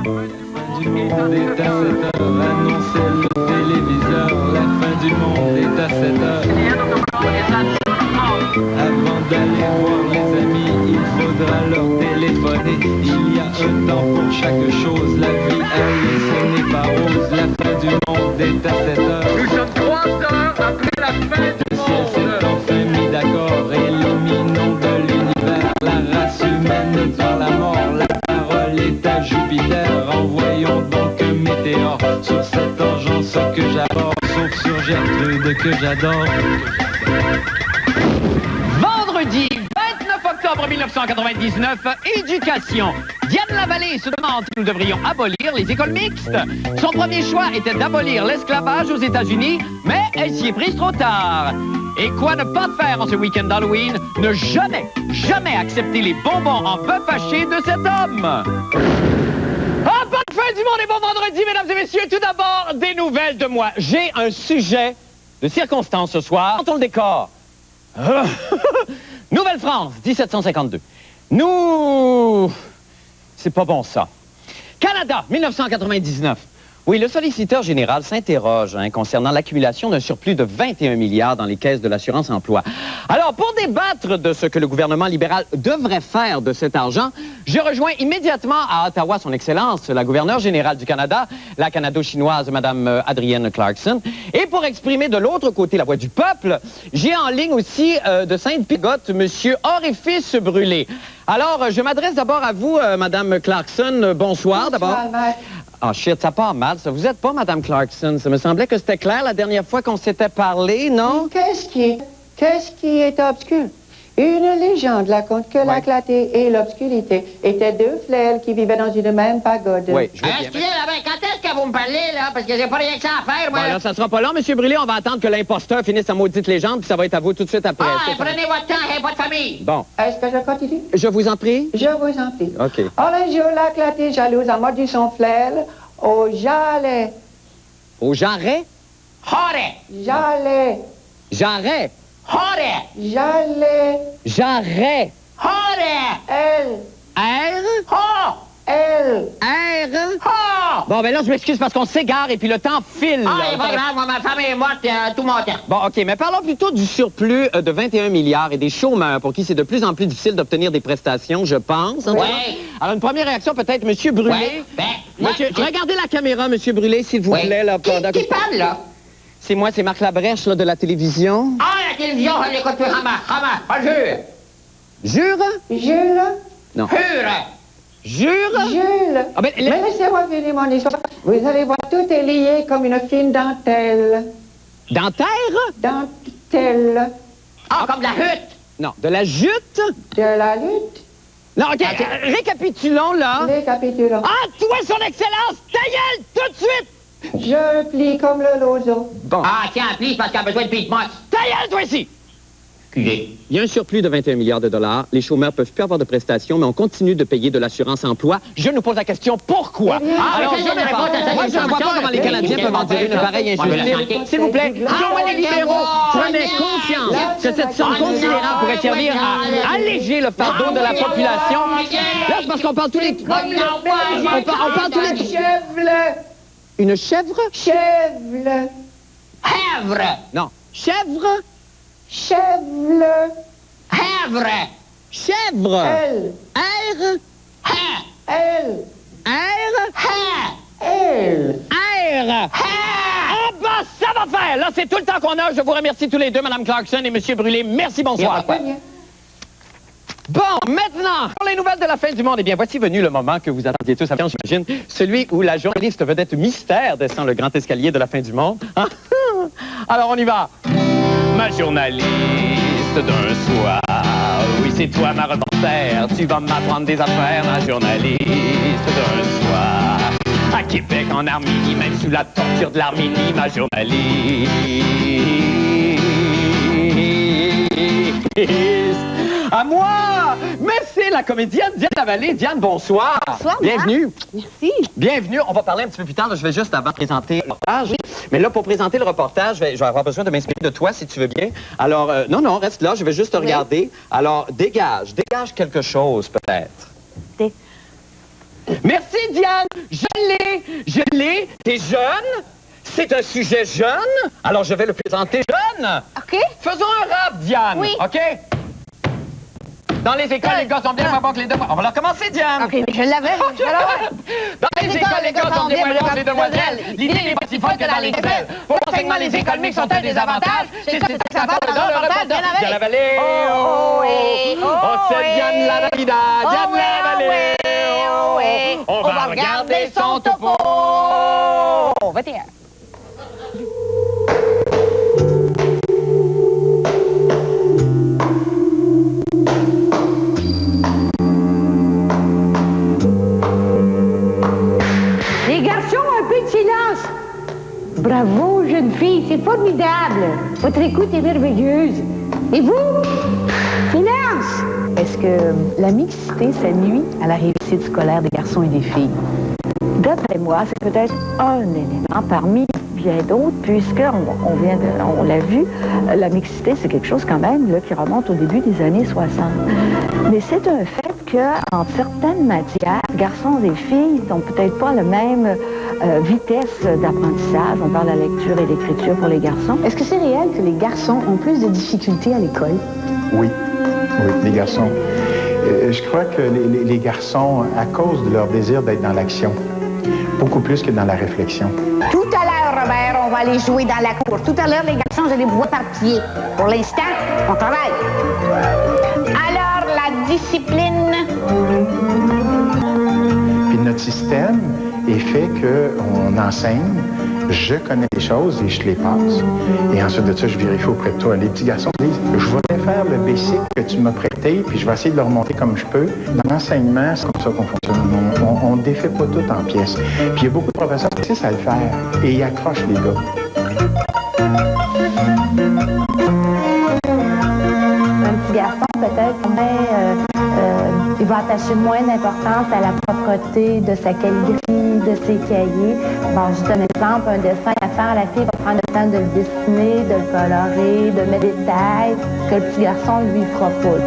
Du monde est à 7 heures, annonçait le téléviseur. La fin du monde est à 7 heures. Avant d'aller voir les amis, il faudra leur téléphoner. Il y a un temps pour chaque chose. La vie, elle, ce n'est pas rose. La fin du monde est à 7 heures. Nous sommes 3 heures après la fin du Le ciel s'est enfin mis d'accord. Éliminons de l'univers la race humaine par la mort. La parole est à Jupiter. Envoyons donc un météore sur cette engeance que j'aborde, sauf sur Gertrude que j'adore. Vendredi 29 octobre 1999, éducation. Diane Lavallée se demande si nous devrions abolir les écoles mixtes. Son premier choix était d'abolir l'esclavage aux États-Unis, mais elle s'y est prise trop tard. Et quoi ne pas faire en ce week-end d'Halloween? Ne jamais accepter les bonbons en bœuf haché de cet homme. Ah, bonne fin du monde et bon vendredi, mesdames et messieurs. Tout d'abord, des nouvelles de moi. J'ai un sujet de circonstance ce soir. Montons le décor. Nouvelle-France, 1752. Nous... C'est pas bon, ça. Canada, 1999. Oui, le solliciteur général s'interroge concernant l'accumulation d'un surplus de 21 milliards dans les caisses de l'assurance-emploi. Alors, pour débattre de ce que le gouvernement libéral devrait faire de cet argent, je rejoins immédiatement à Ottawa son Excellence, la gouverneure générale du Canada, la canado-chinoise, Mme Adrienne Clarkson. Et pour exprimer de l'autre côté la voix du peuple, j'ai en ligne aussi de Sainte-Pigotte, M. Orifice Brûlé. Alors, je m'adresse d'abord à vous, Mme Clarkson. Bonsoir, d'abord. Ah, shit, ça part mal, ça. Vous n'êtes pas Mme Clarkson. Ça me semblait que c'était clair la dernière fois qu'on s'était parlé, non? Qu'est-ce qui est obscur? Une légende raconte que la clarté et l'obscurité étaient deux frères qui vivaient dans une même pagode. Oui, je veux bien. Excusez, quand est-ce que vous me parlez, là? Parce que j'ai pas rien que ça à faire, moi. Bon, là, ça sera pas long, M. Brûlé. On va attendre que l'imposteur finisse sa maudite légende, puis ça va être à vous tout de suite après. Ah, prenez votre temps, j'ai pas de famille. Bon. Est-ce que je continue? Je vous en prie. Je vous en prie. OK. Or, un jour, la clarté jalouse a mordu son frère au jarret. Au jarret? Horé! Jarret. Jarret. Horé! Jarret. Jarret. Horé! Elle. R. Ho! Elle. R. Ho! Bon, ben là, je m'excuse parce qu'on s'égare et puis le temps file. Ah, là. c'est pas grave, moi, ma femme est morte tout mon temps. Bon, OK, mais parlons plutôt du surplus de 21 milliards et des chômeurs pour qui c'est de plus en plus difficile d'obtenir des prestations, je pense. Oui. Alors, une première réaction peut-être, M. Brûlé. Ouais, ben, Monsieur, moi, regardez la caméra, M. Brûlé, s'il vous Oui. plaît. Là, pendant que- Qui parle, là? C'est moi, c'est Marc Labrèche, là, de la télévision. Ah, la télévision, je l'écoute plus, pas jure. Jure? Jules. Non. Jure! Jure? Jules. Ah, ben, Mais laissez-moi finir mon histoire. Vous allez voir, tout est lié comme une fine dentelle. Dentaire? Dentelle. Ah, comme de la hutte! Non. De la jute? De la lutte. Non, OK, récapitulons, là. Récapitulons. Ah, toi, son excellence, ta gueule, tout de suite! Je plie comme le lozo. Bon. Ah, tiens, please, parce qu'il a besoin de Pete-Moss. Ta gueule, toi ici! Culé. Il y a un surplus de 21 milliards de dollars. Les chômeurs peuvent plus avoir de prestations, mais on continue de payer de l'assurance-emploi. Je nous pose la question, pourquoi? Eh bien, Alors, mais je ça, il y a ne une réponse à cette Moi, je ne vois pas comment les Canadiens peuvent endurer une pareille injustice. S'il vous plaît, Joël les libéraux, prenez conscience que cette somme considérable pourrait servir à alléger le fardeau de la population. Là, c'est parce qu'on parle tous les... On parle tous les... Chèvre. Une chèvre? Chèvre. Havre! Non. Chèvre? Chèvre. Havre! Chèvre! Elle. R? Ha! Elle. R? Ha! Elle. R! Ha! Ah bah, ça va faire! Là, c'est tout le temps qu'on a. Je vous remercie tous les deux, Mme Clarkson et M. Brûlé. Merci, bonsoir. Très bien. Bon, maintenant, pour les nouvelles de la fin du monde, eh bien, voici venu le moment que vous attendiez tous, j'imagine, celui où la journaliste vedette mystère descend le grand escalier de la fin du monde. Alors, on y va. Ma journaliste d'un soir, oui, c'est toi, ma reporter, tu vas m'apprendre des affaires, ma journaliste d'un soir. À Québec, en Arménie, même sous la torture de l'Arménie, ma journaliste. À moi! Mais c'est la comédienne Diane Lavallée. Diane, bonsoir. Bonsoir, bienvenue. Merci. Bienvenue. On va parler un petit peu plus tard. Là, je vais juste avant présenter le reportage. Mais là, pour présenter le reportage, je vais avoir besoin de m'inspirer de toi, si tu veux bien. Alors, non, reste là. Je vais juste te regarder. Alors, dégage quelque chose, peut-être. Merci, Diane. Je l'ai. T'es jeune. C'est un sujet jeune. Alors, je vais le présenter jeune. OK. Faisons un rap, Diane. Oui. OK? Dans les écoles, les gars sont bien moins bons que les demoiselles. On va leur commencer, Diane. OK, mais je l'avais. Dans les écoles, les gars sont bien moins bons que les demoiselles. L'idée n'est pas si folle que dans les ailes. Pour l'enseignement, les écoles mixtes ont un désavantage. C'est ça, c'est ça, le reportage. Diane la Vallée. Oh, c'est Diane la Navidad. Diane la Vallée. On va regarder son topo. 21. Les garçons, un peu de silence. Bravo, jeune fille, c'est formidable. Votre écoute est merveilleuse. Et vous? Silence! Est-ce que la mixité, ça nuit à la réussite scolaire des garçons et des filles? D'après moi, c'est peut-être un élément parmi bien d'autres, puisqu'on l'a vu, la mixité, c'est quelque chose quand même là, qui remonte au début des années 60. Mais c'est un fait qu'en certaines matières, garçons et filles n'ont peut-être pas la même vitesse d'apprentissage. On parle de la lecture et l'écriture pour les garçons. Est-ce que c'est réel que les garçons ont plus de difficultés à l'école? Oui, les garçons. Je crois que les garçons, à cause de leur désir d'être dans l'action, beaucoup plus que dans la réflexion. Tout à l'heure, Robert, on va aller jouer dans la cour. Tout à l'heure, les garçons, je les vois par pied. Pour l'instant, on travaille. Alors, la discipline. Puis notre système est fait qu'on enseigne, je connais les choses et je les passe. Et ensuite de ça, je vérifie auprès de toi. Les petits garçons disent, je vais faire le basic que tu m'as prêté, puis je vais essayer de le remonter comme je peux. Dans l'enseignement, c'est comme ça qu'on fonctionne. On ne défait pas tout en pièces. Puis il y a beaucoup de professeurs qui réussissent à le faire. Et ils accrochent les gars. Un petit garçon, peut-être, il va attacher moins d'importance à la propreté de sa calligraphie, de ses cahiers. Bon, juste un exemple, un dessin à faire, la fille va prendre le temps de le dessiner, de le colorer, de mettre des détails, que le petit garçon, lui, fera pas.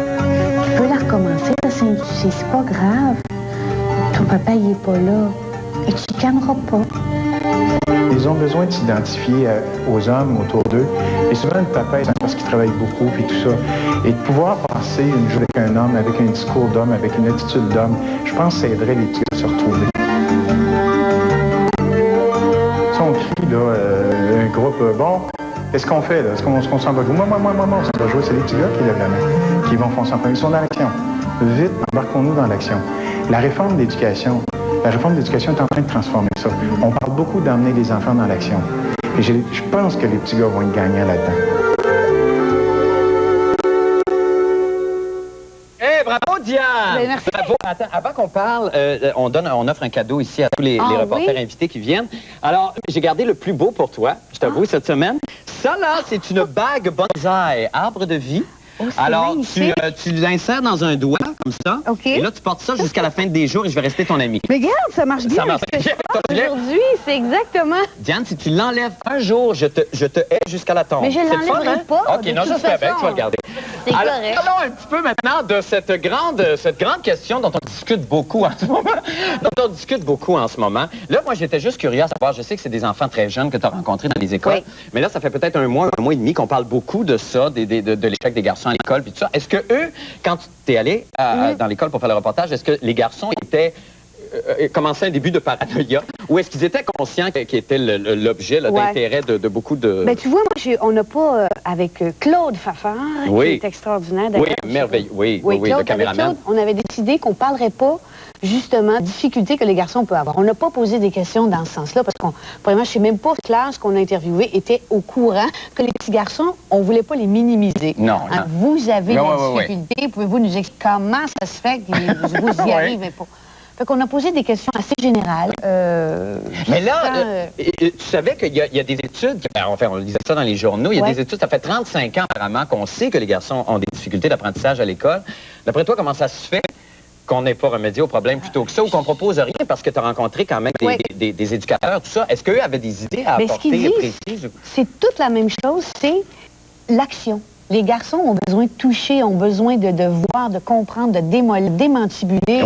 Tu peux la recommencer, c'est pas grave. Ton papa, il est pas là. Et tu ne chicaneras pas. Ils ont besoin de s'identifier aux hommes autour d'eux. Et souvent, le papa, parce qu'il travaille beaucoup, puis tout ça. Et de pouvoir passer une journée avec un homme, avec un discours d'homme, avec une attitude d'homme, je pense que ça aiderait les petits à se retrouver. Si on crie, là, un groupe, bon, qu'est-ce qu'on fait, là? Est-ce qu'on s'en va jouer? Moi, on s'en va jouer. C'est les petits gars qui lèvent la main, qui vont foncer en premier. Ils sont dans l'action. Vite, embarquons-nous dans l'action. La réforme de l'éducation est en train de transformer ça. On parle beaucoup d'emmener les enfants dans l'action. Et je pense que les petits gars vont être gagnants là-dedans. Bravo, Diane! Merci. Bravo. Attends, avant qu'on parle, on offre un cadeau ici à tous les reporters invités qui viennent. Alors, j'ai gardé le plus beau pour toi, je t'avoue, cette semaine. Ça, là, c'est une bague bonsaï, arbre de vie. Oh, alors, tu l'insères dans un doigt, comme ça. OK. Et là, tu portes ça jusqu'à la fin des jours et je vais rester ton ami. Mais regarde, ça marche bien. Ça marche avec ce bien que je avec ton porte gilet. aujourd'hui, c'est exactement. Diane, si tu l'enlèves un jour, je te hais jusqu'à la tombe. Mais je C'est le fun, l'enlèverai hein? pas, OK, de non, toute j'espère bien que façon. tu vas le garder. C'est Alors, correct. parlons un petit peu maintenant de cette grande question dont on discute beaucoup en ce moment. Là, moi, j'étais juste curieux à savoir, je sais que c'est des enfants très jeunes que tu as rencontrés dans les écoles, Oui. mais là, ça fait peut-être un mois et demi qu'on parle beaucoup de ça, de l'échec des garçons à l'école, puis tout ça. Est-ce que eux, quand tu es allé dans l'école pour faire le reportage, est-ce que les garçons étaient commençaient un début de paranoïa, ou est-ce qu'ils étaient conscients qu'ils étaient l'objet d'intérêt de beaucoup de... Ben, tu vois, moi, on n'a pas, avec Claude Fafard, Oui. qui est extraordinaire. Oui, merveilleux. Oui, Claude, le avec caméraman. Claude, on avait décidé qu'on ne parlerait pas, justement, difficultés que les garçons peuvent avoir. On n'a pas posé des questions dans ce sens-là, parce qu'on, vraiment, je ne sais même pas si la classe qu'on a interviewée était au courant que les petits garçons, on ne voulait pas les minimiser. Non. Hein, vous avez Oui, la oui, difficulté, pouvez-vous nous expliquer comment ça se fait que vous y arrivez pas? Fait qu'on a posé des questions assez générales. Mais là, tu savais qu'il y a des études, enfin, on lisait ça dans les journaux, il y a des études, ça fait 35 ans apparemment qu'on sait que les garçons ont des difficultés d'apprentissage à l'école. D'après toi, comment ça se fait qu'on n'ait pas remédié au problème plutôt que ça, ou qu'on propose rien parce que tu as rencontré quand même des éducateurs, tout ça? Est-ce qu'eux avaient des idées à apporter précises? C'est toute la même chose, c'est l'action. Les garçons ont besoin de toucher, ont besoin de voir, de comprendre, de démantibuler.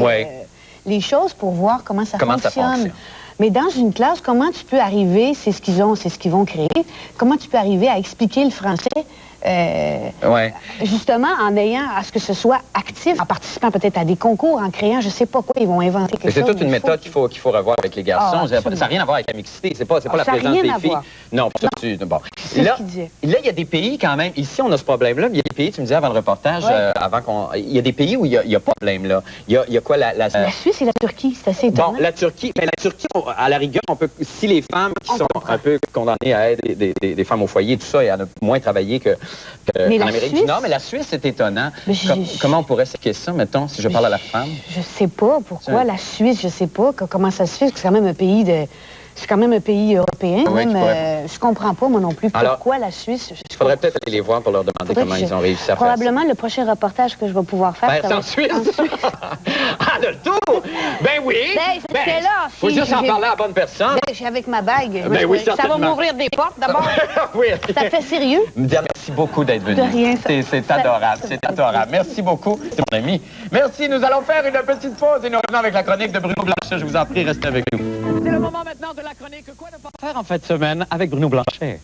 les choses pour voir comment ça Comment ça fonctionne. fonctionne. Mais dans une classe, comment tu peux arriver, c'est ce qu'ils vont créer, comment tu peux arriver à expliquer le français Ouais. justement en ayant à ce que ce soit actif, en participant peut-être à des concours, en créant, je sais pas quoi, ils vont inventer quelque Mais chose. c'est toute une mais il méthode qu'il faut revoir avec les garçons. Ah, ça n'a rien à voir avec la mixité. C'est pas la ça a présence rien des à filles. voir. Non, ça, bon. C'est ce qu'il disait. Là, il y a des pays quand même. Ici, on a ce problème-là. Il y a des pays, tu me disais avant le reportage, Ouais. il y a des pays où il n'y a pas de problème, là. Il y a quoi, La Suisse et la Turquie, c'est assez étonnant. Bon, la Turquie, à la rigueur, si les femmes qui sont un peu condamnées à être des femmes au foyer, tout ça, et à ne moins travailler qu'en Amérique du Nord, mais la Suisse, c'est étonnant. Comment on pourrait expliquer ça, mettons, si je parle à la femme? Je sais pas pourquoi. La Suisse, je sais pas comment ça se fait. C'est quand même un pays C'est quand même un pays européen. Oui, je comprends pas, moi non plus, pourquoi la Suisse. Il faudrait peut-être aller les voir pour leur demander comment ils ont réussi à faire ça. Probablement, le prochain reportage que je vais pouvoir faire, c'est en Suisse. Ah, le tout! Ben oui! Ben, là, faut juste en parler à la bonne personne. Ben, avec ma bague. Ben oui, ça va m'ouvrir des portes, d'abord. Oui. Ça fait sérieux? Merci beaucoup d'être venu. De rien. C'est adorable, c'est adorable. Merci beaucoup. C'est mon ami. Merci. Nous allons faire une petite pause et nous revenons avec la chronique de Bruno Blanchet. Je vous en prie, restez avec nous. C'est le moment maintenant de la chronique Quoi ne pas faire en fin de semaine avec Bruno Blanchet.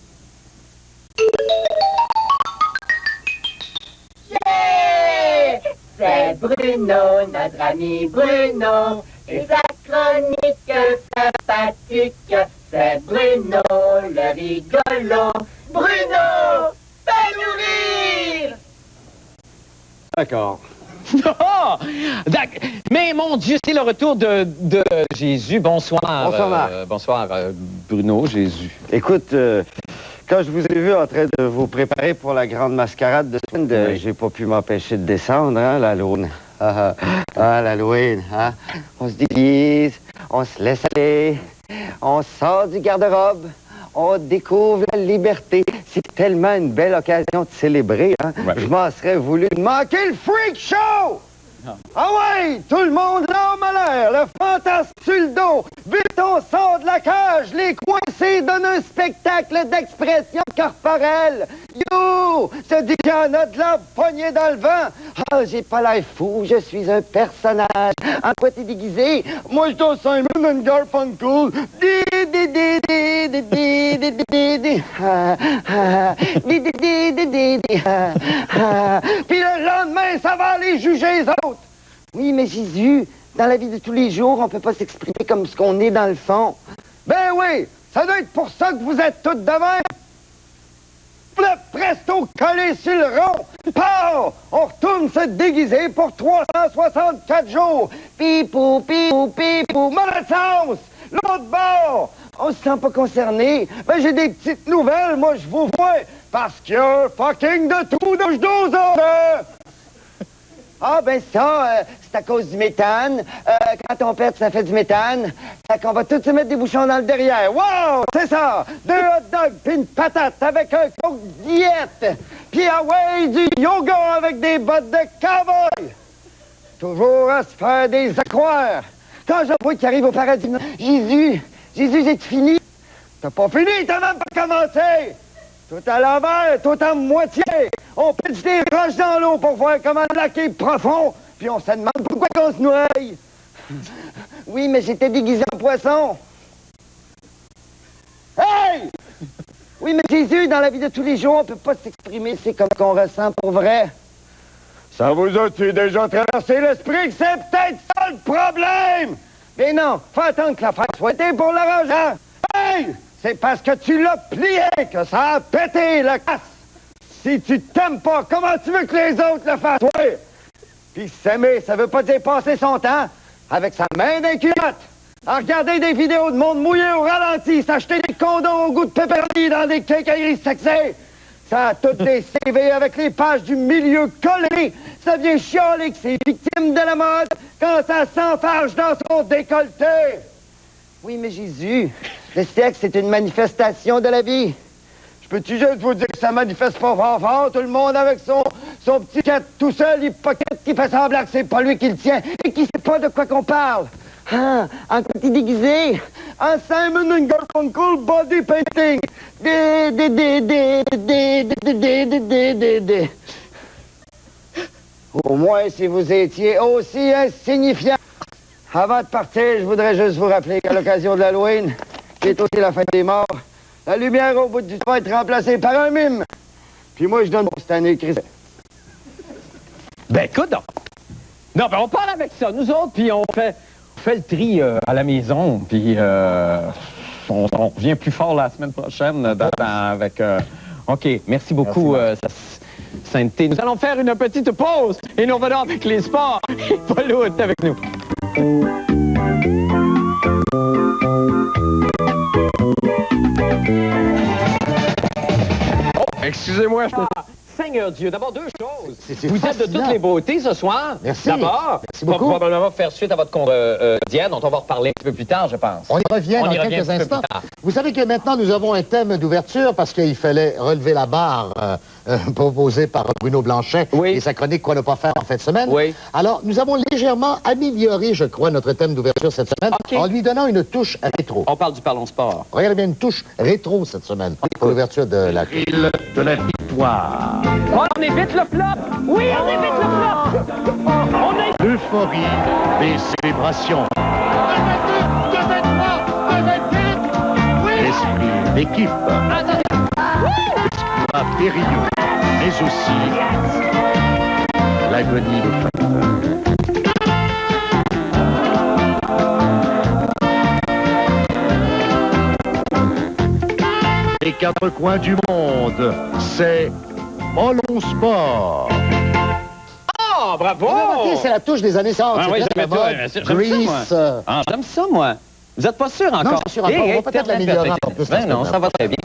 Yeah! C'est Bruno, notre ami Bruno, et sa chronique sympathique. C'est Bruno, le rigolo. Bruno, fais-nous rire! D'accord. Mais mon Dieu, c'est le retour de Jésus. Bonsoir. Bonsoir, Marc. Bonsoir, Bruno, Jésus. Écoute, quand je vous ai vu en train de vous préparer pour la grande mascarade de semaine, j'ai pas pu m'empêcher de descendre, hein, l'Halloween. L'Halloween, hein. On se déguise, on se laisse aller, on sort du garde-robe, on découvre la liberté. C'est tellement une belle occasion de célébrer, hein. Ouais. Je m'en serais voulu manquer le freak show! Ah ouais! Tout le monde l'homme à l'air, le fantasme sur le dos, vite on sort de la cage, les coincés donnent un spectacle d'expression corporelle. Yo! Ça dit qu'il y en a de la poignée dans le vent. Ah, j'ai pas l'air fou, je suis un personnage. En quoi t'es déguisé? Moi, je suis Simon and Garfunkel. Puis le lendemain, ça va aller juger les autres. Oui, mais Jésus, dans la vie de tous les jours, on peut pas s'exprimer comme ce qu'on est dans le fond. Ben oui, ça doit être pour ça que vous êtes toutes de même. Le presto collé sur le rond. Pow! On retourne se déguiser pour 364 jours. Pipou, pipou, pipou, mauvais sens! L'autre bord! On se sent pas concerné. Ben, j'ai des petites nouvelles, moi, je vous vois. Parce qu'il y a un fucking de tout dans le dos, Ah, ben ça, c'est à cause du méthane. Quand on pète, ça fait du méthane. Fait qu'on va tous se mettre des bouchons dans le derrière. Wow! C'est ça! 2 hot dogs puis une patate avec un coke diète. Puis ah ouais, du yoga avec des bottes de cowboy. Toujours à se faire des accroires. Quand je vois qu'il arrive au paradis, Jésus, j'ai-tu fini? T'as pas fini, t'as même pas commencé! Tout à l'envers, tout à moitié. On pitche des roches dans l'eau pour voir comment le lac est profond. Puis on se demande pourquoi on se noie. Oui, mais j'étais déguisé en poisson. Hey! Oui, mais Jésus, dans la vie de tous les jours, on peut pas s'exprimer. C'est comme qu'on ressent pour vrai. Ça vous a-tu déjà traversé l'esprit que c'est peut-être ça le problème? Mais non, faut attendre que la fête soit été pour l'arrangement. Hey! C'est parce que tu l'as plié que ça a pété la casse. Si tu t'aimes pas, comment tu veux que les autres le fassent? Oui. Puis s'aimer, ça veut pas dire passer son temps avec sa main dans les culottes, à regarder des vidéos de monde mouillé au ralenti, s'acheter des condoms au goût de pepperoni dans des quincailleries sexées. Ça a toutes des CV avec les pages du milieu collées. Ça vient chialer que c'est victime de la mode quand ça s'enfarge dans son décolleté. Oui, mais Jésus, le sexe, c'est une manifestation de la vie. Je peux-tu juste vous dire que ça manifeste pas fort, tout le monde avec son petit cat tout seul, hypocrite, qui fait semblant que c'est pas lui qui le tient et qui sait pas de quoi qu'on parle. Ah, en quoi t'es déguisé? En Simon and Garfunkel body painting. Au moins, si vous étiez aussi insignifiant. Avant de partir, je voudrais juste vous rappeler qu'à l'occasion de l'Halloween, qui est aussi la fête des morts, la lumière au bout du toit va être remplacée par un mime. Puis moi, je donne pour cette année, Chris. Ben, écoute donc. Non, ben, on parle avec ça, nous autres, puis on fait le tri à la maison, puis on revient plus fort la semaine prochaine avec... OK, merci beaucoup, Sainteté. Nous allons faire une petite pause et nous revenons avec les sports. Paul est avec nous. Oh, excusez-moi. Seigneur Dieu, d'abord deux choses. Vous êtes de toutes les beautés ce soir. Merci. D'abord, merci beaucoup. Probablement faire suite à votre compte d'hier, dont on va reparler un petit peu plus tard, je pense. On y revient dans quelques instants. Vous savez que maintenant, nous avons un thème d'ouverture parce qu'il fallait relever la barre proposée par Bruno Blanchet et sa chronique « Quoi ne pas faire en fin de semaine ». Oui. Alors, nous avons légèrement amélioré, je crois, notre thème d'ouverture cette semaine en lui donnant une touche rétro. On parle du Parlons Sport. Regardez bien, une touche rétro cette semaine pour l'ouverture de la... Île de la victoire. Oh, on évite le flop! Oui, on évite le flop! L'euphorie des célébrations. L'esprit d'équipe. L'exploit périlleux, mais aussi l'agonie des fans. Les quatre coins du monde, c'est Parlons Sport. Oh, bravo! C'est la touche des années 100. Ah, oui, Grease. J'aime ça, moi. Vous n'êtes pas sûr encore? Non, je suis sûr encore. On va peut-être l'améliorer encore plus. Ben non, ça va très bien.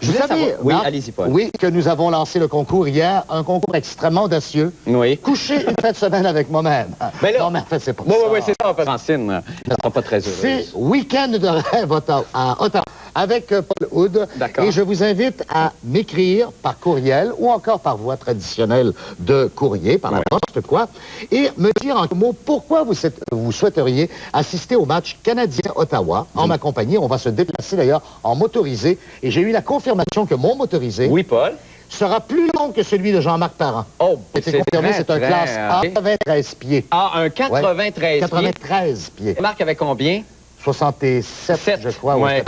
Vous savez, oui, allez-y, Paul. Oui, que nous avons lancé le concours hier, un concours extrêmement audacieux. Oui. Coucher une fin de semaine avec moi-même. Ben là, non, mais en fait, c'est pas ça. Oui, c'est ça, Francine. Je ne sera pas très heureuse. C'est Week-end de rêve à Ottawa avec Paul Hood. D'accord. Et je vous invite à m'écrire par courriel ou encore par voie traditionnelle de courrier, par la poste, quoi, et me dire en mots pourquoi vous souhaiteriez assister au match Canadien-Ottawa en ma compagnie. On va se déplacer d'ailleurs en motorisé. Et j'ai eu la confirmation que mon motorisé... Oui, Paul. Sera plus long que celui de Jean-Marc Parent. Oh, c'est confirmé, c'est un classe A, 93 pieds. Ah, un 93 pieds. 93 pieds. Marc avait combien? 67, je crois, ouais.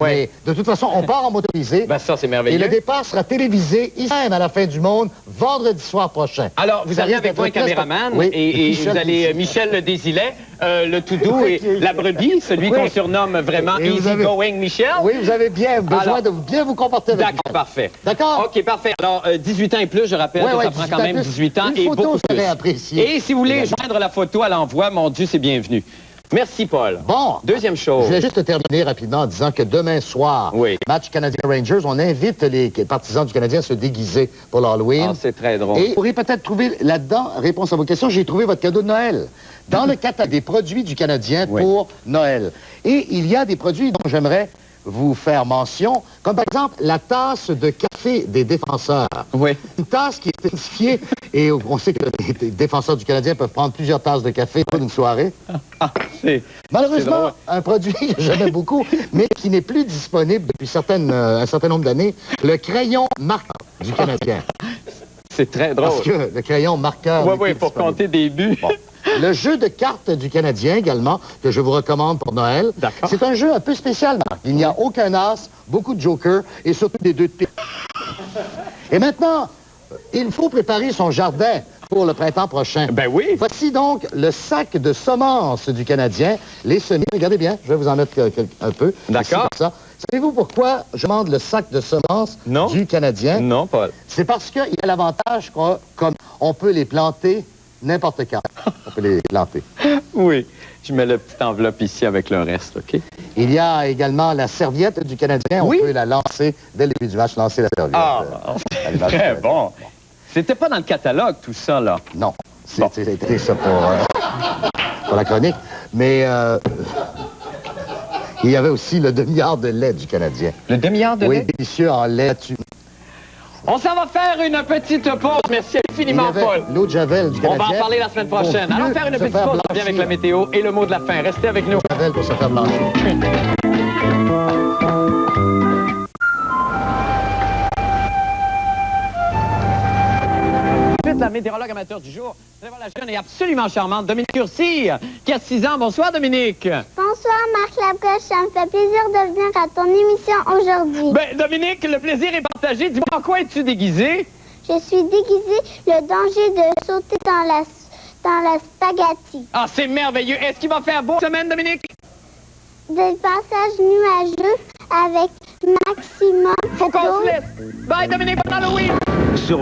Mais de toute façon, on part en motorisé. Ben ça, c'est merveilleux. Et le départ sera télévisé ici même à la fin du monde, vendredi soir prochain. Alors, vous allez avec moi un caméraman et vous allez Michel le Désilet, le tout doux et la brebis, celui qu'on surnomme vraiment Easy-Going Michel. Oui, vous avez bien besoin de bien vous comporter avec D'accord, parfait. D'accord? OK, parfait. Alors, 18 ans et plus, je rappelle que ça prend quand même 18 ans et beaucoup plus. Appréciée. Et si vous voulez joindre la photo à l'envoi, mon Dieu, c'est bienvenu. Merci, Paul. Bon. Deuxième chose. Je vais juste terminer rapidement en disant que demain soir, match Canadien-Rangers, on invite les partisans du Canadien à se déguiser pour l'Halloween. Ah, c'est très drôle. Et vous pourrez peut-être trouver là-dedans, réponse à vos questions, j'ai trouvé votre cadeau de Noël. Dans le catalogue des produits du Canadien pour Noël. Et il y a des produits dont j'aimerais vous faire mention, comme par exemple la tasse de café des défenseurs. Oui. Une tasse qui est identifiée, et on sait que les défenseurs du Canadien peuvent prendre plusieurs tasses de café pour une soirée. Malheureusement, un produit que j'aimais beaucoup, mais qui n'est plus disponible depuis un certain nombre d'années, le crayon marqueur du Canadien. C'est très drôle. Parce que le crayon marqueur... Oui, pour compter des buts. Bon. Le jeu de cartes du Canadien également, que je vous recommande pour Noël. C'est un jeu un peu spécial, Marc. Il n'y a aucun as, beaucoup de jokers et surtout des 2 de pique. Et maintenant, il faut préparer son jardin pour le printemps prochain. Ben oui. Voici donc le sac de semences du Canadien. Les semis, regardez bien, je vais vous en mettre un peu. D'accord. Savez-vous pourquoi je demande le sac de semences du Canadien? Non, Paul. C'est parce qu'il a l'avantage qu'on peut les planter n'importe quand. On peut les planter. Oui. Je mets la petite enveloppe ici avec le reste, OK? Il y a également la serviette du Canadien. On peut la lancer dès le début du match, lancer la serviette. Ah, très bon. C'était pas dans le catalogue, tout ça, là? Non. C'était ça pour la chronique. Mais il y avait aussi le demi-heure de lait du Canadien. Le demi-heure de lait? Oui, délicieux en lait. On s'en va faire une petite pause. Merci infiniment, Paul. L'eau de Javel du Canadien. On va en parler la semaine prochaine. Allons faire une petite pause. On revient avec la météo et le mot de la fin. Restez avec nous. Javel pour se faire blanchir. suite la météorologue amateur du jour. Vous allez voir la jeune et absolument charmante Dominique Curcy, qui a 6 ans. Bonsoir, Dominique. Bonsoir, Marc Labrèche. Ça me fait plaisir de venir à ton émission aujourd'hui. Ben, Dominique, le plaisir est partagé. Dis-moi, en quoi es-tu déguisée? Je suis déguisée le danger de sauter dans la spaghetti. Ah, c'est merveilleux. Est-ce qu'il va faire beau cette semaine, Dominique? Des passages nuageux avec maximum. Faut qu'on se laisse. Bye, Dominique, bon Halloween. Sur